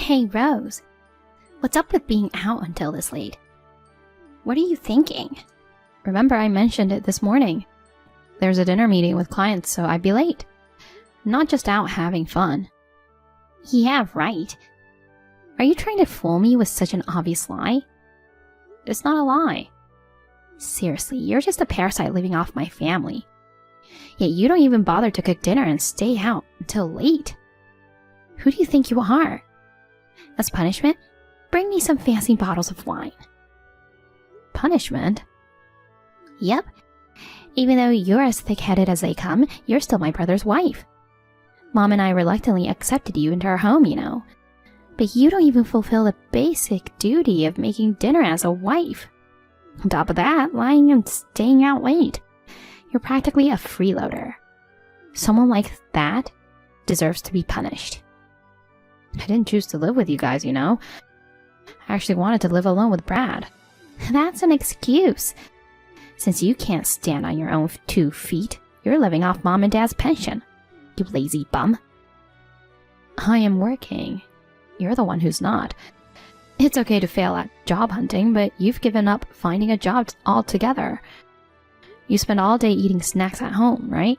Hey, Rose. What's up with being out until this late? What are you thinking? Remember I mentioned it this morning. There's a dinner meeting with clients, so I'd be late. Not just out having fun. Yeah, right. Are you trying to fool me with such an obvious lie? It's not a lie. Seriously, you're just a parasite living off my family. Yet you don't even bother to cook dinner and stay out until late. Who do you think you are? As punishment, bring me some fancy bottles of wine. Punishment? Yep. Even though you're as thick-headed as they come, you're still my brother's wife. Mom and I reluctantly accepted you into our home, you know. But you don't even fulfill the basic duty of making dinner as a wife. On top of that, lying and staying out late. You're practically a freeloader. Someone like that deserves to be punished. I didn't choose to live with you guys, you know. I actually wanted to live alone with Brad. That's an excuse. Since you can't stand on your own 2 feet, you're living off Mom and Dad's pension. You lazy bum. I am working. You're the one who's not. It's okay to fail at job hunting, but you've given up finding a job altogether. You spend all day eating snacks at home, right?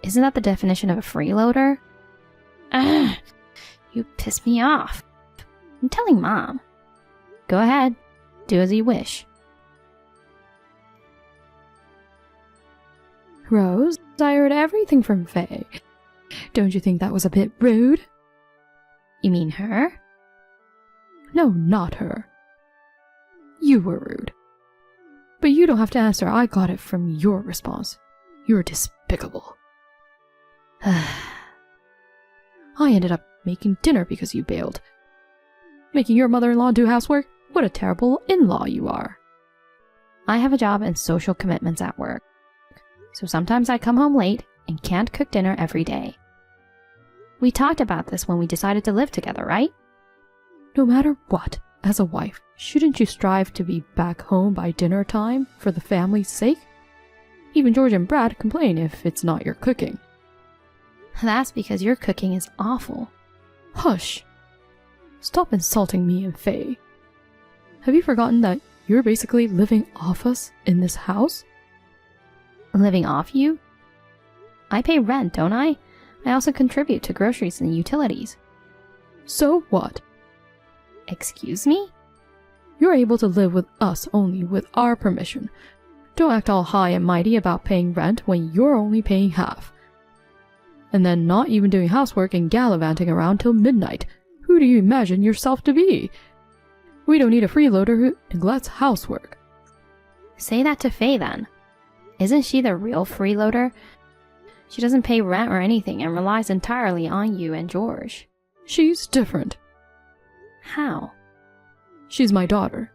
Isn't that the definition of a freeloader? Ugh, you piss me off. I'm telling Mom. Go ahead. Do as you wish. Rose, I heard everything from Faye. Don't you think that was a bit rude? You mean her? No, not her. You were rude. But you don't have to answer, I got it from your response. You're despicable. I ended up making dinner because you bailed. Making your mother-in-law do housework? What a terrible in-law you are. I have a job and social commitments at work. So sometimes I come home late and can't cook dinner every day. We talked about this when we decided to live together, right? No matter what, as a wife, shouldn't you strive to be back home by dinner time for the family's sake? Even George and Brad complain if it's not your cooking. That's because your cooking is awful. Hush! Stop insulting me and Faye. Have you forgotten that you're basically living off us in this house? Living off you? I pay rent, don't I? I also contribute to groceries and utilities. So what? Excuse me? You're able to live with us only with our permission. Don't act all high and mighty about paying rent when you're only paying half. And then not even doing housework and gallivanting around till midnight. Who do you imagine yourself to be? We don't need a freeloader who neglects housework. Say that to Faye then. Isn't she the real freeloader? She doesn't pay rent or anything and relies entirely on you and George. She's different. How? She's my daughter.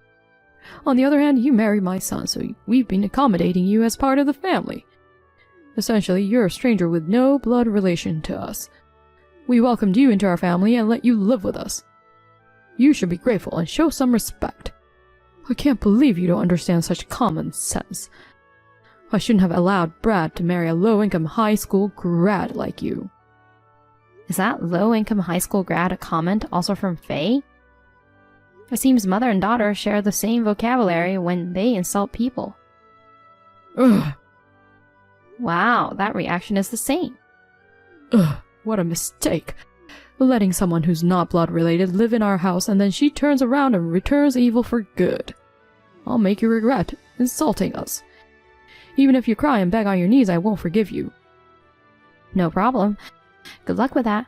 On the other hand, you married my son, so we've been accommodating you as part of the family. Essentially, you're a stranger with no blood relation to us. We welcomed you into our family and let you live with us. You should be grateful and show some respect. I can't believe you don't understand such common sense. I shouldn't have allowed Brad to marry a low-income high school grad like you. Is that low-income high school grad a comment also from Faye? It seems mother and daughter share the same vocabulary when they insult people. Ugh. Wow, that reaction is the same. Ugh, what a mistake. Letting someone who's not blood-related live in our house and then she turns around and returns evil for good. I'll make you regret insulting us. Even if you cry and beg on your knees, I won't forgive you. No problem. Good luck with that.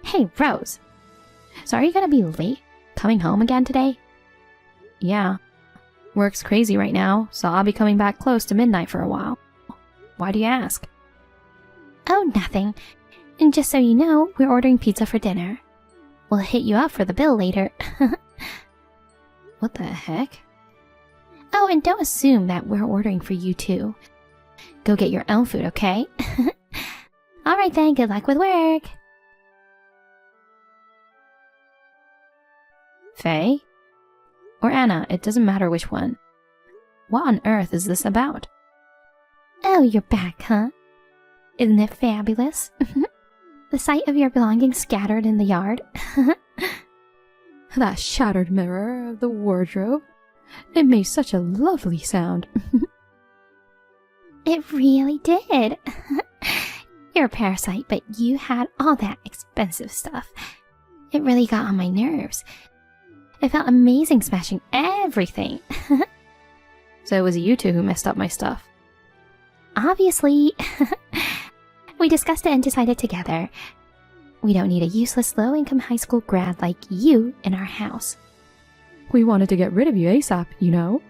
Hey, Rose. So are you gonna be late coming home again today? Yeah. Work's crazy right now, so I'll be coming back close to midnight for a while. Why do you ask? Oh, nothing. And just so you know, we're ordering pizza for dinner. We'll hit you up for the bill later. What the heck? Oh, and don't assume that we're ordering for you too. Go get your own food, okay? Alright then, good luck with work. Faye? Or Anna, it doesn't matter which one. What on earth is this about? Oh, you're back, huh? Isn't it fabulous? The sight of your belongings scattered in the yard. That shattered mirror of the wardrobe. It made such a lovely sound. It really did. You're a parasite, but you had all that expensive stuff. It really got on my nerves. It felt amazing smashing everything. So it was you two who messed up my stuff. Obviously. We discussed it and decided together. We don't need a useless low-income high school grad like you in our house. We wanted to get rid of you ASAP, you know.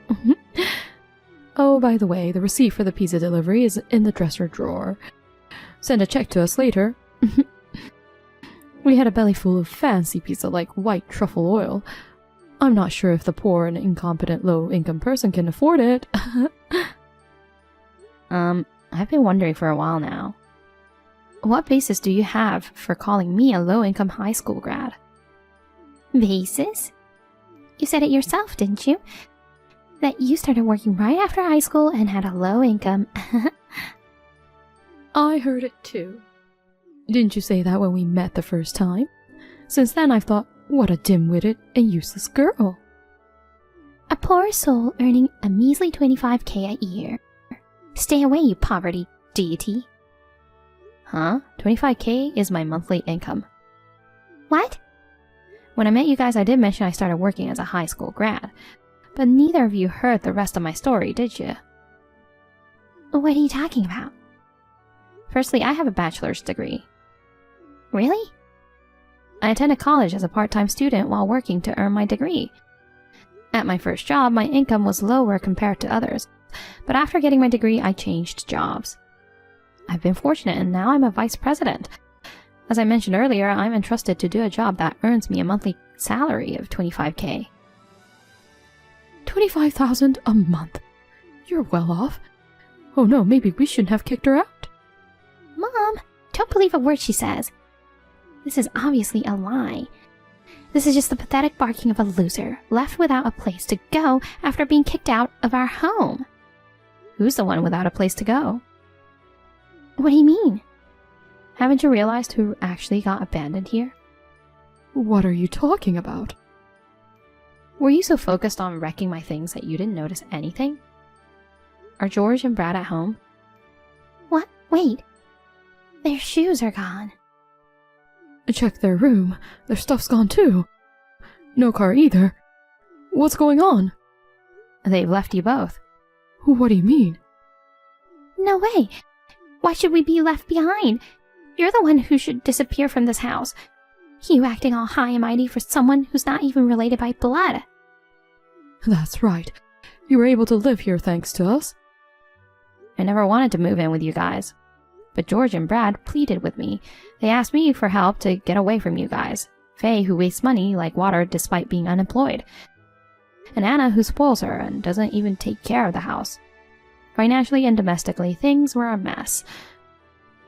Oh, by the way, the receipt for the pizza delivery is in the dresser drawer. Send a check to us later. We had a belly full of fancy pizza like white truffle oil. I'm not sure if the poor and incompetent low-income person can afford it. I've been wondering for a while now. What basis do you have for calling me a low-income high school grad? Basis? You said it yourself, didn't you? That you started working right after high school and had a low income. I heard it too. Didn't you say that when we met the first time? Since then I've thought, what a dim-witted and useless girl. A poor soul earning a measly 25K a year. Stay away, you poverty deity. Huh? 25K is my monthly income. What? When I met you guys, I did mention I started working as a high school grad. But neither of you heard the rest of my story, did you? What are you talking about? Firstly, I have a bachelor's degree. Really? I attended college as a part-time student while working to earn my degree. At my first job, my income was lower compared to others, but after getting my degree, I changed jobs. I've been fortunate and now I'm a vice president. As I mentioned earlier, I'm entrusted to do a job that earns me a monthly salary of 25K. 25,000 a month? You're well off. Oh no, maybe we shouldn't have kicked her out. Mom, don't believe a word she says. This is obviously a lie. This is just the pathetic barking of a loser, left without a place to go after being kicked out of our home. Who's the one without a place to go? What do you mean? Haven't you realized who actually got abandoned here? What are you talking about? Were you so focused on wrecking my things that you didn't notice anything? Are George and Brad at home? What? Wait. Their shoes are gone. Check their room. Their stuff's gone too. No car either. What's going on? They've left you both. What do you mean? No way. Why should we be left behind? You're the one who should disappear from this house. You acting all high and mighty for someone who's not even related by blood. That's right. You were able to live here thanks to us. I never wanted to move in with you guys. But George and Brad pleaded with me. They asked me for help to get away from you guys. Faye, who wastes money like water despite being unemployed. And Anna, who spoils her and doesn't even take care of the house. Financially and domestically, things were a mess.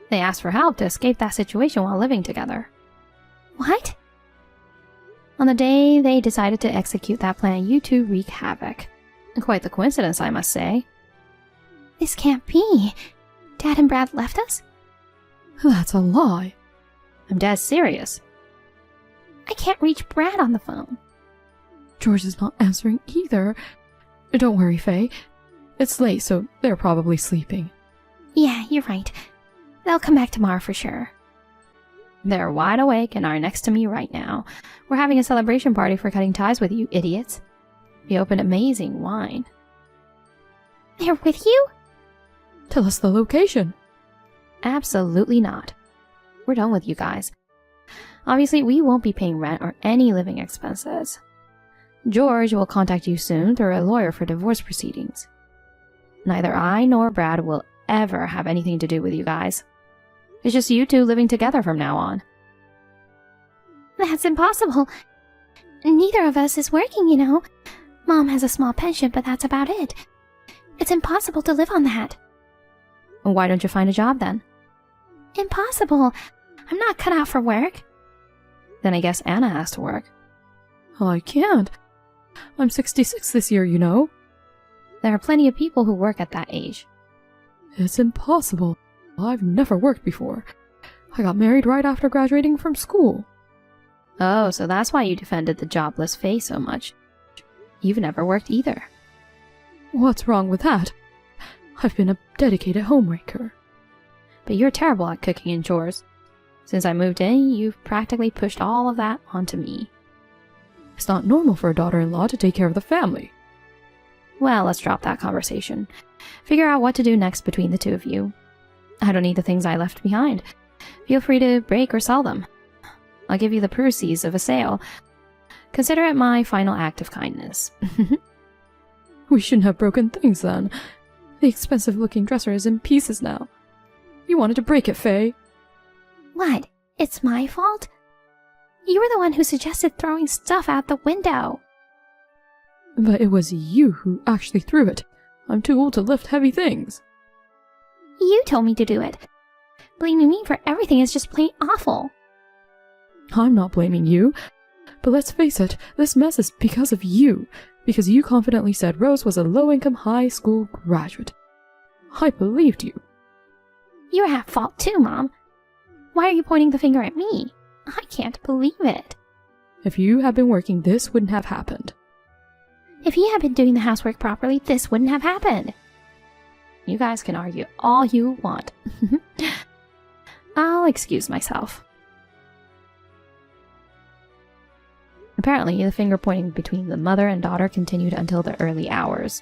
They asked for help to escape that situation while living together. What? On the day they decided to execute that plan, you two wreak havoc. Quite the coincidence, I must say. This can't be. Dad and Brad left us? That's a lie. I'm dead serious. I can't reach Brad on the phone. George is not answering either. Don't worry, Faye. It's late, so they're probably sleeping. Yeah, you're right. They'll come back tomorrow for sure. They're wide awake and are next to me right now. We're having a celebration party for cutting ties with you idiots. We opened amazing wine. They're with you? Tell us the location. Absolutely not. We're done with you guys. Obviously, we won't be paying rent or any living expenses. George will contact you soon through a lawyer for divorce proceedings. Neither I nor Brad will ever have anything to do with you guys. It's just you two living together from now on. That's impossible. Neither of us is working, you know. Mom has a small pension, but that's about it. It's impossible to live on that. Why don't you find a job then? Impossible. I'm not cut out for work. Then I guess Anna has to work. I can't. I'm 66 this year, you know. There are plenty of people who work at that age. It's impossible. I've never worked before. I got married right after graduating from school. Oh, so that's why you defended the jobless Faye so much. You've never worked either. What's wrong with that? I've been a dedicated homemaker. But you're terrible at cooking and chores. Since I moved in, you've practically pushed all of that onto me. It's not normal for a daughter-in-law to take care of the family. Well, let's drop that conversation. Figure out what to do next between the two of you. I don't need the things I left behind. Feel free to break or sell them. I'll give you the proceeds of a sale. Consider it my final act of kindness. We shouldn't have broken things then. The expensive-looking dresser is in pieces now. You wanted to break it, Faye. What? It's my fault? You were the one who suggested throwing stuff out the window. But it was you who actually threw it. I'm too old to lift heavy things. You told me to do it. Blaming me for everything is just plain awful. I'm not blaming you. But let's face it, this mess is because of you. Because you confidently said Rose was a low-income high school graduate. I believed you. You're at fault too, Mom. Why are you pointing the finger at me? I can't believe it. If you had been working, this wouldn't have happened. If he had been doing the housework properly, this wouldn't have happened. You guys can argue all you want. I'll excuse myself. Apparently, the finger pointing between the mother and daughter continued until the early hours.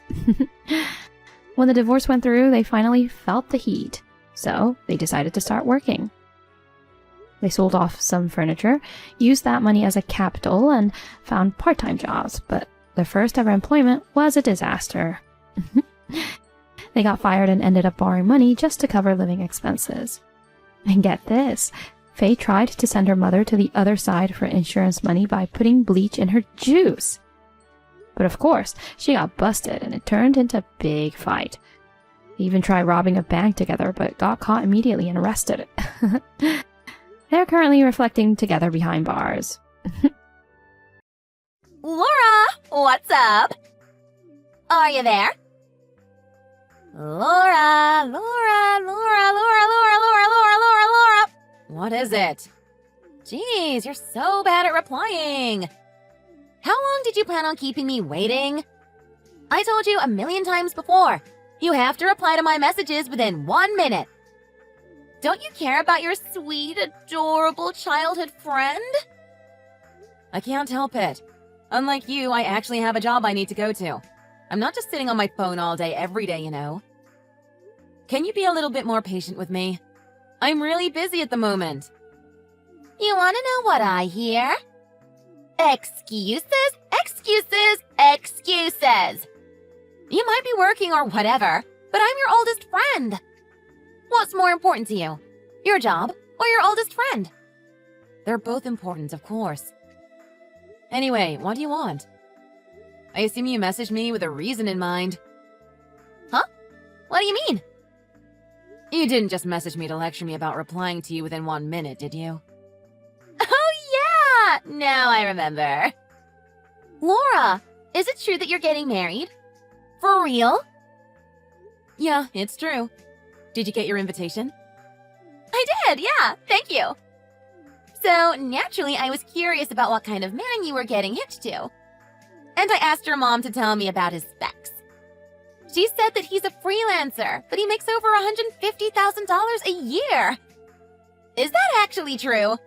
When the divorce went through, they finally felt the heat, so they decided to start working. They sold off some furniture, used that money as a capital, and found part-time jobs, but their first ever employment was a disaster. They got fired and ended up borrowing money just to cover living expenses. And get this, Faye tried to send her mother to the other side for insurance money by putting bleach in her juice. But of course, she got busted and it turned into a big fight. They even tried robbing a bank together, but got caught immediately and arrested. They're currently reflecting together behind bars. Laura, what's up? Are you there? Laura, Laura, Laura, Laura, Laura, Laura, Laura, Laura, Laura. What is it? Jeez, you're so bad at replying. How long did you plan on keeping me waiting? I told you a million times before. You have to reply to my messages within 1 minute. Don't you care about your sweet, adorable childhood friend? I can't help it. Unlike you, I actually have a job I need to go to. I'm not just sitting on my phone all day, every day, you know. Can you be a little bit more patient with me? I'm really busy at the moment. You want to know what I hear? Excuses, excuses, excuses. You might be working or whatever, but I'm your oldest friend. What's more important to you? Your job or your oldest friend? They're both important, of course. Anyway, what do you want? I assume you messaged me with a reason in mind. Huh? What do you mean? You didn't just message me to lecture me about replying to you within 1 minute, did you? Oh yeah! Now I remember. Laura, is it true that you're getting married? For real? Yeah, it's true. Did you get your invitation? I did, yeah, thank you. So, naturally, I was curious about what kind of man you were getting hitched to. And I asked your mom to tell me about his specs. She said that he's a freelancer, but he makes over $150,000 a year. Is that actually true?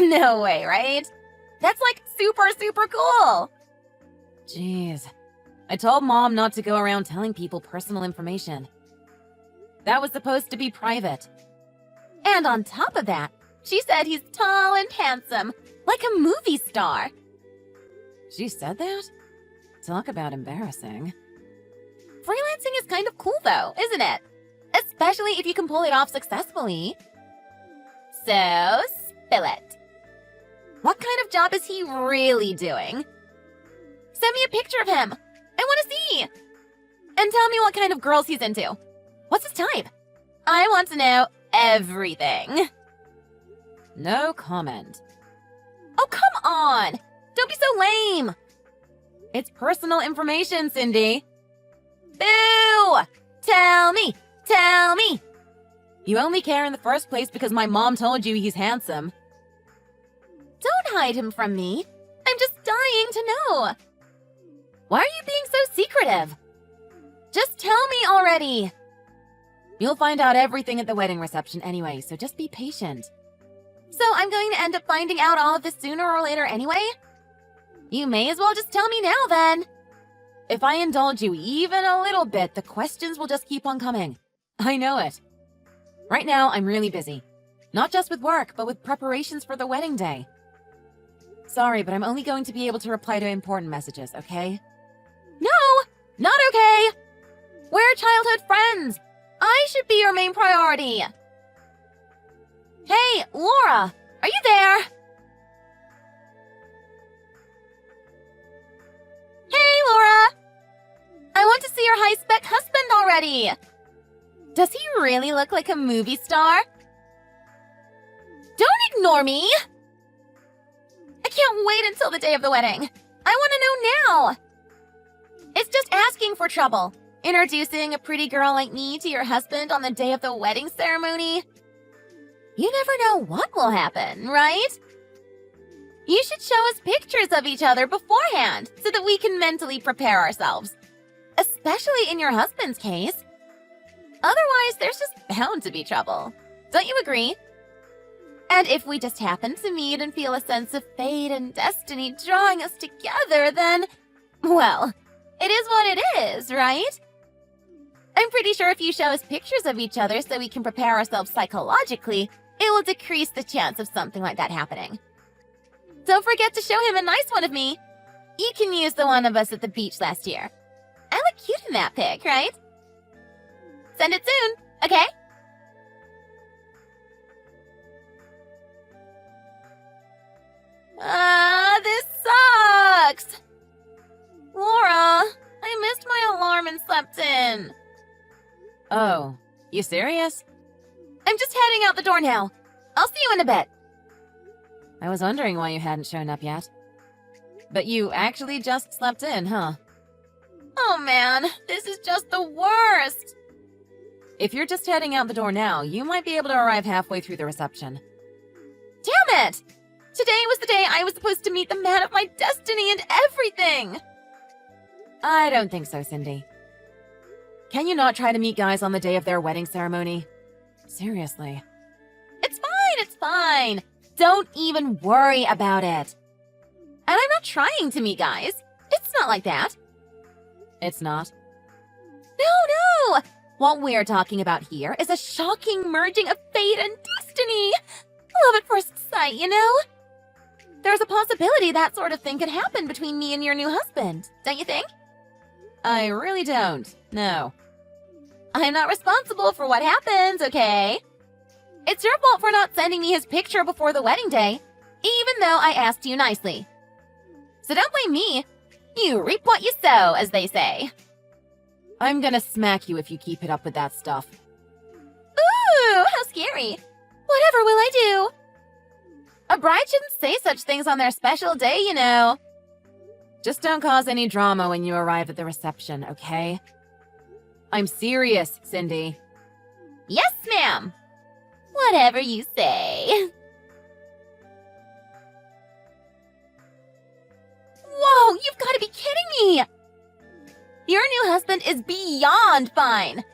No way, right? That's like super, super cool. Jeez. I told Mom not to go around telling people personal information. That was supposed to be private. And on top of that, she said he's tall and handsome, like a movie star. She said that? Talk about embarrassing. Freelancing is kind of cool though, isn't it? Especially if you can pull it off successfully. So, spill it. What kind of job is he really doing? Send me a picture of him. I want to see. And tell me what kind of girls he's into. What's his type? I want to know everything. No comment. Oh, come on. Don't be so lame. It's personal information, Cindy. Boo! Tell me. Tell me. You only care in the first place because my mom told you he's handsome. Don't hide him from me. I'm just dying to know. Why are you being so secretive? Just tell me already. You'll find out everything at the wedding reception anyway, so just be patient. So I'm going to end up finding out all of this sooner or later anyway? You may as well just tell me now then. If I indulge you even a little bit, the questions will just keep on coming. I know it. Right now, I'm really busy. Not just with work, but with preparations for the wedding day. Sorry, but I'm only going to be able to reply to important messages, okay? No! Not okay! We're childhood friends! I should be your main priority! Hey, Laura! Are you there? Hey, Laura! I want to see your high-spec husband already! Does he really look like a movie star? Don't ignore me! I can't wait until the day of the wedding. I want to know now! It's just asking for trouble. Introducing a pretty girl like me to your husband on the day of the wedding ceremony. You never know what will happen, right? You should show us pictures of each other beforehand so that we can mentally prepare ourselves. Especially in your husband's case. Otherwise, there's just bound to be trouble. Don't you agree? And if we just happen to meet and feel a sense of fate and destiny drawing us together, then, well, it is what it is, right? I'm pretty sure if you show us pictures of each other so we can prepare ourselves psychologically, it will decrease the chance of something like that happening. Don't forget to show him a nice one of me. You can use the one of us at the beach last year. I look cute in that pic, right? Send it soon, okay? This sucks! Laura, I missed my alarm and slept in. Oh, you serious? I'm just heading out the door now. I'll see you in a bit. I was wondering why you hadn't shown up yet. But you actually just slept in, huh? Oh man, this is just the worst! If you're just heading out the door now, you might be able to arrive halfway through the reception. Damn it! Today was the day I was supposed to meet the man of my destiny and everything! I don't think so, Cindy. Can you not try to meet guys on the day of their wedding ceremony? Seriously. It's fine. Don't even worry about it. And I'm not trying to meet guys. It's not like that. It's not? No! What we're talking about here is a shocking merging of fate and destiny. Love at first sight, you know? There's a possibility that sort of thing could happen between me and your new husband, don't you think? I really don't, no. I'm not responsible for what happens, okay? It's your fault for not sending me his picture before the wedding day, even though I asked you nicely. So don't blame me. You reap what you sow, as they say. I'm gonna smack you if you keep it up with that stuff. Ooh, how scary. Whatever will I do? A bride shouldn't say such things on their special day, you know. Just don't cause any drama when you arrive at the reception, okay? I'm serious, Cindy. Yes, ma'am. Whatever you say. Whoa, you've got to be kidding me! Your new husband is beyond fine.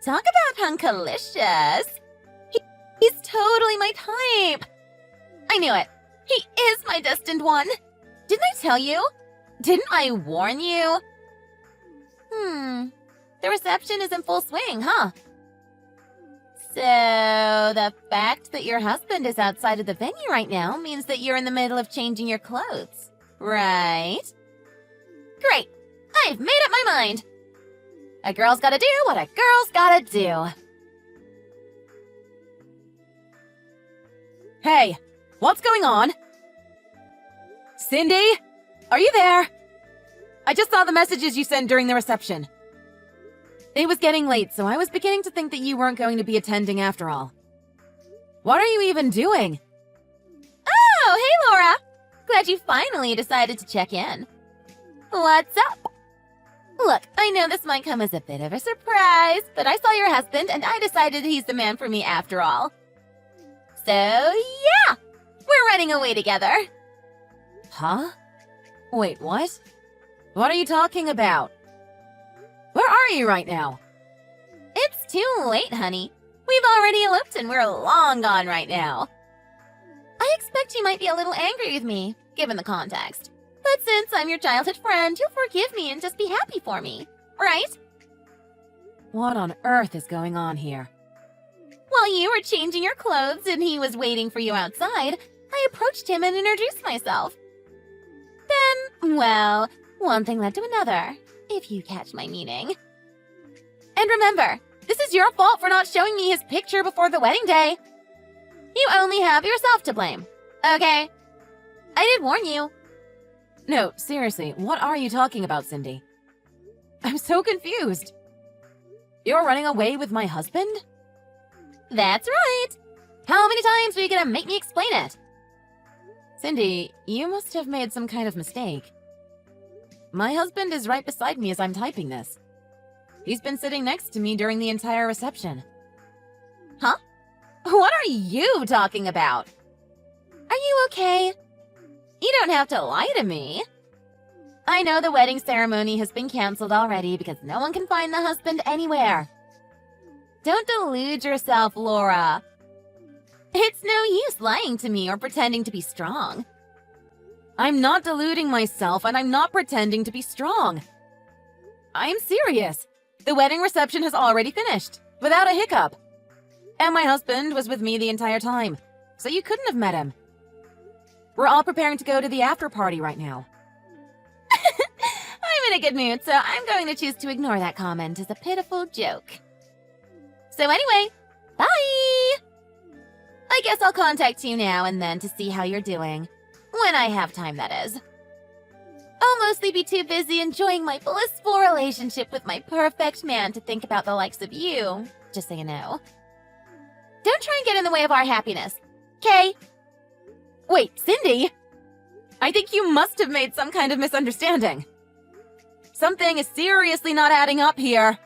Talk about hunkalicious. He's totally my type. I knew it. He is my destined one. Didn't I tell you? Didn't I warn you? The reception is in full swing, huh? So, the fact that your husband is outside of the venue right now means that you're in the middle of changing your clothes, right? Great! I've made up my mind! A girl's gotta do what a girl's gotta do. Hey, what's going on? Cindy? Are you there? I just saw the messages you sent during the reception. It was getting late, so I was beginning to think that you weren't going to be attending after all. What are you even doing? Oh, hey, Laura! Glad you finally decided to check in. What's up? Look, I know this might come as a bit of a surprise, but I saw your husband and I decided he's the man for me after all. So, yeah, we're running away together. Huh? Wait, what? What are you talking about? Where are you right now? It's too late, honey. We've already eloped and we're long gone right now. I expect you might be a little angry with me, given the context. But since I'm your childhood friend, you'll forgive me and just be happy for me, right? What on earth is going on here? While you were changing your clothes and he was waiting for you outside, I approached him and introduced myself. Then, well, one thing led to another, if you catch my meaning. And remember, this is your fault for not showing me his picture before the wedding day. You only have yourself to blame, okay? I did warn you. No, seriously, what are you talking about, Cindy? I'm so confused. You're running away with my husband? That's right. How many times are you gonna make me explain it? Cindy, you must have made some kind of mistake. My husband is right beside me as I'm typing this. He's been sitting next to me during the entire reception. Huh? What are you talking about? Are you okay? You don't have to lie to me. I know the wedding ceremony has been canceled already because no one can find the husband anywhere. Don't delude yourself, Laura. It's no use lying to me or pretending to be strong. I'm not deluding myself and I'm not pretending to be strong. I'm serious. The wedding reception has already finished, without a hiccup. And my husband was with me the entire time, so you couldn't have met him. We're all preparing to go to the after party right now. I'm in a good mood, so I'm going to choose to ignore that comment as a pitiful joke. So anyway, bye! I guess I'll contact you now and then to see how you're doing. When I have time, that is. I'll mostly be too busy enjoying my blissful relationship with my perfect man to think about the likes of you, just so you know. Don't try and get in the way of our happiness, okay? Wait, Cindy? I think you must have made some kind of misunderstanding. Something is seriously not adding up here.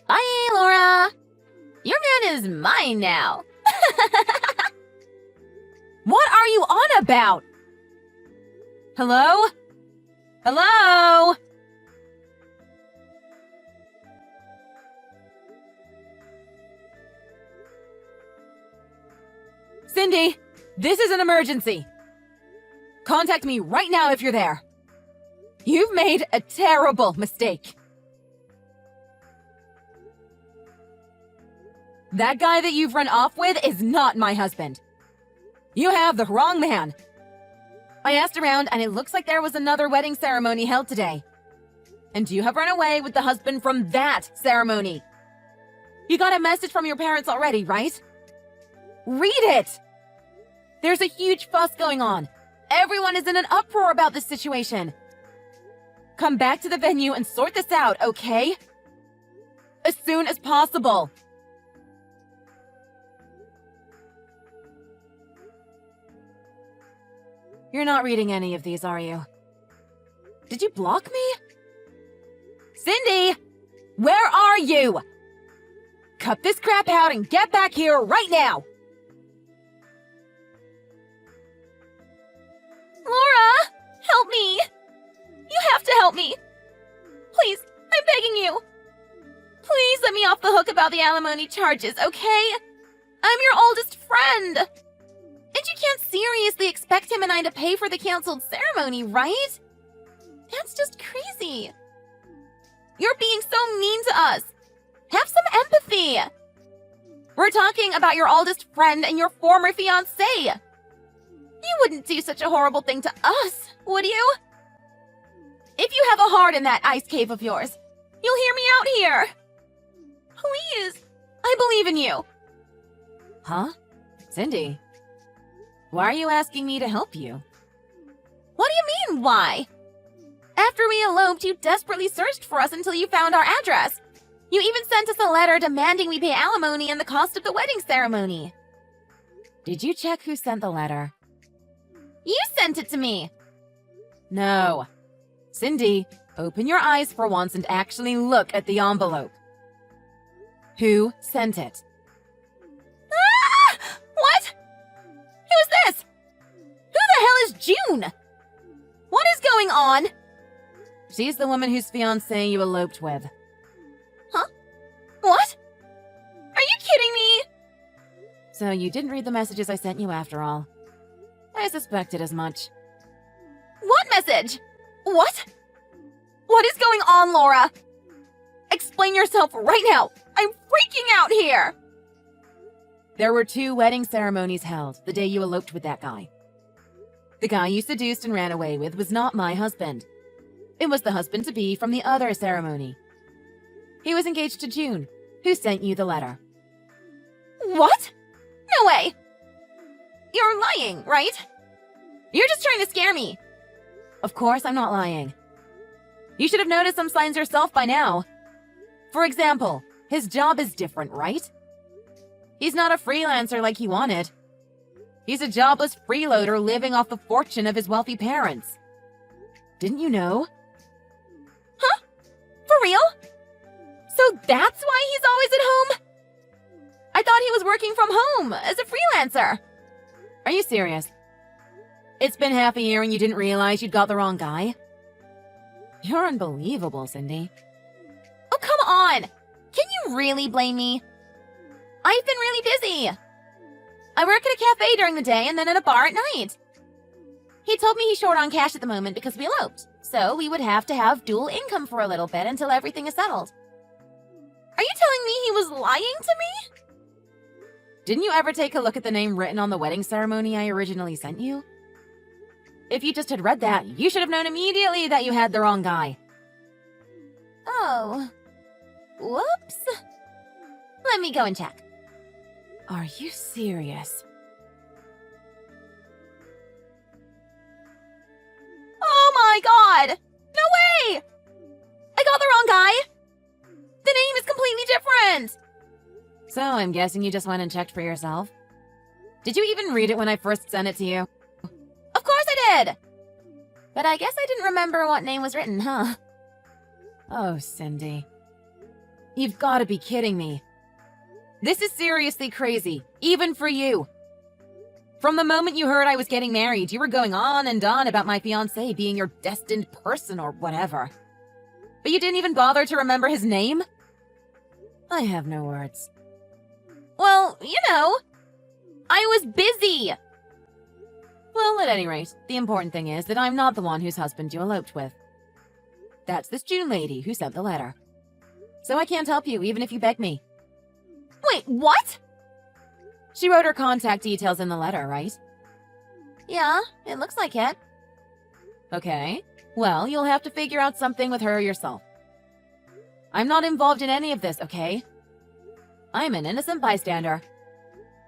Bye, Laura. Your man is mine now. What are you on about? Hello? Hello? Cindy, this is an emergency. Contact me right now if you're there. You've made a terrible mistake. That guy that you've run off with is not my husband. You have the wrong man. I asked around and it looks like there was another wedding ceremony held today. And you have run away with the husband from that ceremony. You got a message from your parents already, right? Read it! There's a huge fuss going on. Everyone is in an uproar about this situation. Come back to the venue and sort this out, okay? As soon as possible. You're not reading any of these, are you? Did you block me? Cindy! Where are you? Cut this crap out and get back here right now! Laura! Help me! You have to help me! Please, I'm begging you! Please let me off the hook about the alimony charges, okay? I'm your oldest friend! And you can't seriously expect him and I to pay for the canceled ceremony, right? That's just crazy. You're being so mean to us. Have some empathy. We're talking about your oldest friend and your former fiancé. You wouldn't do such a horrible thing to us, would you? If you have a heart in that ice cave of yours, you'll hear me out here. Please, I believe in you. Huh? Cindy? Why are you asking me to help you? What do you mean, why? After we eloped, you desperately searched for us until you found our address. You even sent us a letter demanding we pay alimony and the cost of the wedding ceremony. Did you check who sent the letter? You sent it to me. No. Cindy, Open your eyes for once and actually look at the envelope. Who sent it? Ah! What? Who's this? Who the hell is June? What is going on? She's the woman whose fiancé you eloped with. What? Are you kidding me? So you didn't read the messages I sent you after all. I suspected as much. What message? What? What is going on, Laura? Explain yourself right now. I'm freaking out here. There were 2 wedding ceremonies held the day you eloped with that guy. The guy you seduced and ran away with was not my husband. It was the husband-to-be from the other ceremony. He was engaged to June, who sent you the letter. What? No way. You're lying, right? You're just trying to scare me. Of course I'm not lying. You should have noticed some signs yourself by now. For example, his job is different, right? He's not a freelancer like he wanted. He's a jobless freeloader living off the fortune of his wealthy parents. Didn't you know? Huh? For real? So that's why he's always at home? I thought he was working from home as a freelancer. Are you serious? It's been half a year and you didn't realize you'd got the wrong guy? You're unbelievable, Cindy. Oh, come on. Can you really blame me? I've been really busy. I work at a cafe during the day and then at a bar at night. He told me he's short on cash at the moment because we eloped, so we would have to have dual income for a little bit until everything is settled. Are you telling me he was lying to me? Didn't you ever take a look at the name written on the wedding ceremony I originally sent you? If you just had read that, you should have known immediately that you had the wrong guy. Oh. Whoops. Let me go and check. Are you serious? Oh my god! No way! I got the wrong guy! The name is completely different! So I'm guessing you just went and checked for yourself? Did you even read it when I first sent it to you? Of course I did! But I guess I didn't remember what name was written, huh? Oh, Cindy. You've got to be kidding me. This is seriously crazy, even for you. From the moment you heard I was getting married, you were going on and on about my fiancé being your destined person or whatever. But you didn't even bother to remember his name? I have no words. Well, you know, I was busy. Well, at any rate, the important thing is that I'm not the one whose husband you eloped with. That's this June lady who sent the letter. So I can't help you, even if you beg me. Wait, what? She wrote her contact details in the letter, right? Yeah, it looks like it. Okay. Well, you'll have to figure out something with her yourself. I'm not involved in any of this, okay? I'm an innocent bystander.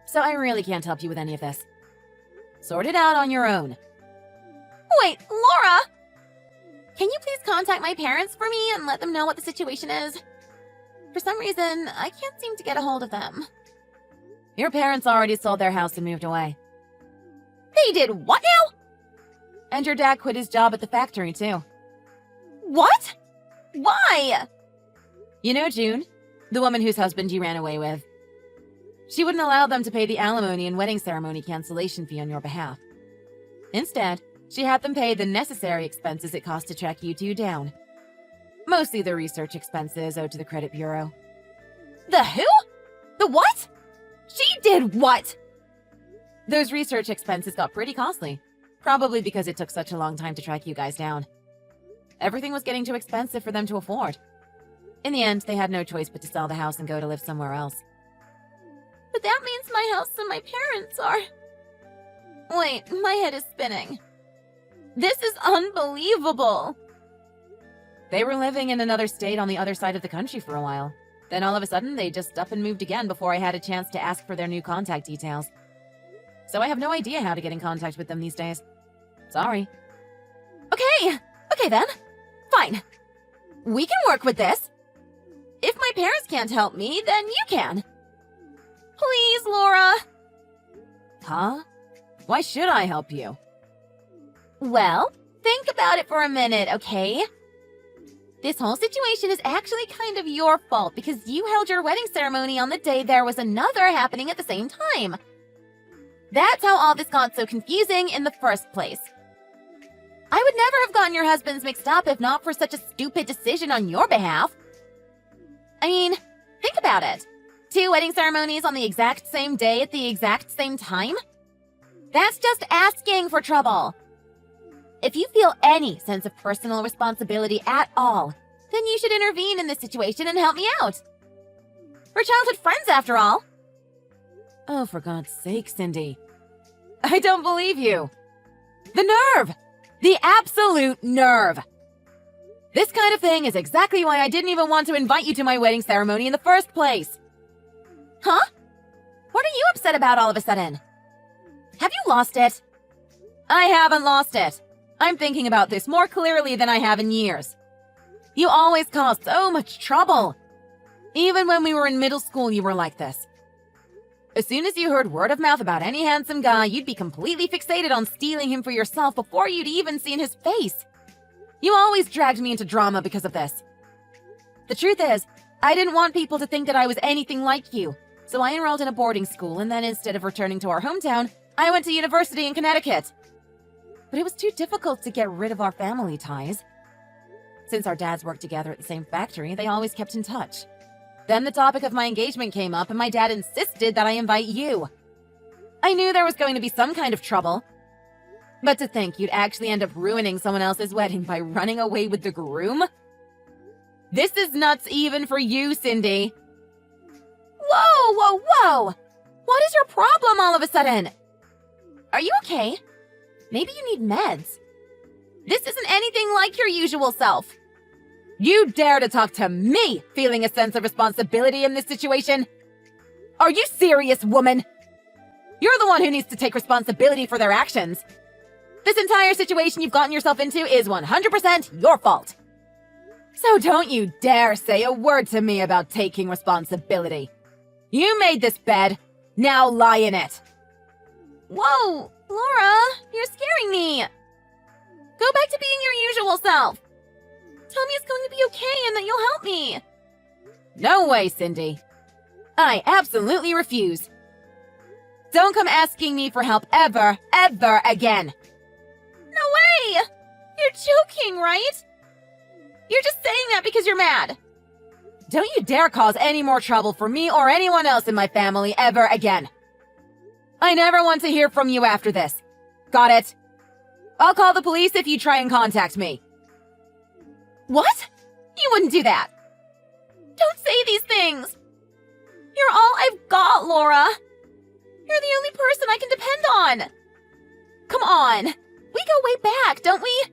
So I really can't help you with any of this. Sort it out on your own. Wait, Laura! Can you please contact my parents for me and let them know what the situation is? For some reason, I can't seem to get a hold of them. Your parents already sold their house and moved away. They did what now? And your dad quit his job at the factory, too. What? Why? You know June, the woman whose husband you ran away with. She wouldn't allow them to pay the alimony and wedding ceremony cancellation fee on your behalf. Instead, she had them pay the necessary expenses it cost to track you two down. Mostly the research expenses owed to the credit bureau. The who? The what? She did what? Those research expenses got pretty costly. Probably because it took such a long time to track you guys down. Everything was getting too expensive for them to afford. In the end, they had no choice but to sell the house and go to live somewhere else. But that means my house and my parents are... Wait, my head is spinning. This is unbelievable. They were living in another state on the other side of the country for a while. Then all of a sudden, they just up and moved again before I had a chance to ask for their new contact details. So I have no idea how to get in contact with them these days. Sorry. Okay then. Fine. We can work with this. If my parents can't help me, then you can. Please, Laura. Huh? Why should I help you? Well, think about it for a minute, okay? This whole situation is actually kind of your fault because you held your wedding ceremony on the day there was another happening at the same time. That's how all this got so confusing in the first place. I would never have gotten your husbands mixed up if not for such a stupid decision on your behalf. I mean, think about it. 2 wedding ceremonies on the exact same day at the exact same time? That's just asking for trouble. If you feel any sense of personal responsibility at all, then you should intervene in this situation and help me out. We're childhood friends, after all. Oh, for God's sake, Cindy. I don't believe you. The nerve! The absolute nerve! This kind of thing is exactly why I didn't even want to invite you to my wedding ceremony in the first place. Huh? What are you upset about all of a sudden? Have you lost it? I haven't lost it. I'm thinking about this more clearly than I have in years. You always cause so much trouble. Even when we were in middle school, you were like this. As soon as you heard word of mouth about any handsome guy, you'd be completely fixated on stealing him for yourself before you'd even seen his face. You always dragged me into drama because of this. The truth is, I didn't want people to think that I was anything like you, so I enrolled in a boarding school, and then instead of returning to our hometown, I went to university in Connecticut. But it was too difficult to get rid of our family ties. Since our dads worked together at the same factory, they always kept in touch. Then the topic of my engagement came up, and my dad insisted that I invite you. I knew there was going to be some kind of trouble. But to think you'd actually end up ruining someone else's wedding by running away with the groom? This is nuts even for you, Cindy. Whoa, whoa, whoa! What is your problem all of a sudden? Are you okay? Maybe you need meds. This isn't anything like your usual self. You dare to talk to me feeling a sense of responsibility in this situation? Are you serious, woman? You're the one who needs to take responsibility for their actions. This entire situation you've gotten yourself into is 100% your fault. So don't you dare say a word to me about taking responsibility. You made this bed. Now lie in it. Whoa, Laura, you're scaring me. Go back to being your usual self. Tell me it's going to be okay and that you'll help me. No way, Cindy. I absolutely refuse. Don't come asking me for help ever again. No way! You're joking, right? You're just saying that because you're mad. Don't you dare cause any more trouble for me or anyone else in my family ever again. I never want to hear from you after this. Got it? I'll call the police if you try and contact me. What? You wouldn't do that. Don't say these things. You're all I've got, Laura. You're the only person I can depend on. Come on. We go way back, don't we?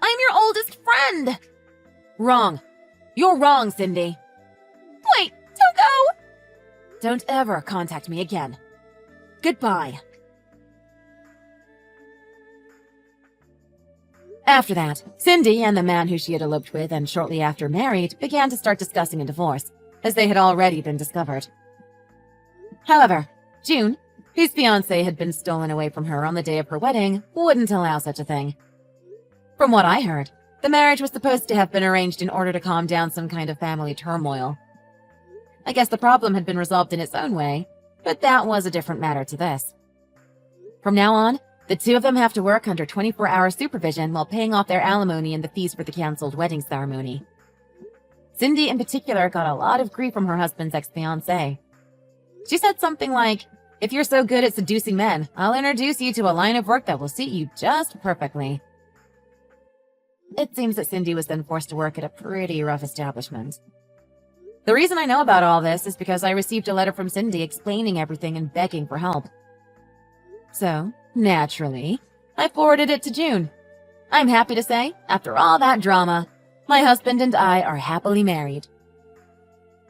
I'm your oldest friend. Wrong. You're wrong, Cindy. Wait, don't go. Don't ever contact me again. Goodbye. After that, Cindy and the man who she had eloped with and shortly after married began to start discussing a divorce, as they had already been discovered. However, June, whose fiancé had been stolen away from her on the day of her wedding, wouldn't allow such a thing. From what I heard, the marriage was supposed to have been arranged in order to calm down some kind of family turmoil. I guess the problem had been resolved in its own way, but that was a different matter to this. From now on, the two of them have to work under 24-hour supervision while paying off their alimony and the fees for the cancelled wedding ceremony. Cindy in particular got a lot of grief from her husband's ex-fiancé. She said something like, "If you're so good at seducing men, I'll introduce you to a line of work that will suit you just perfectly." It seems that Cindy was then forced to work at a pretty rough establishment. The reason I know about all this is because I received a letter from Cindy explaining everything and begging for help. So, naturally, I forwarded it to June. I'm happy to say, after all that drama, my husband and I are happily married.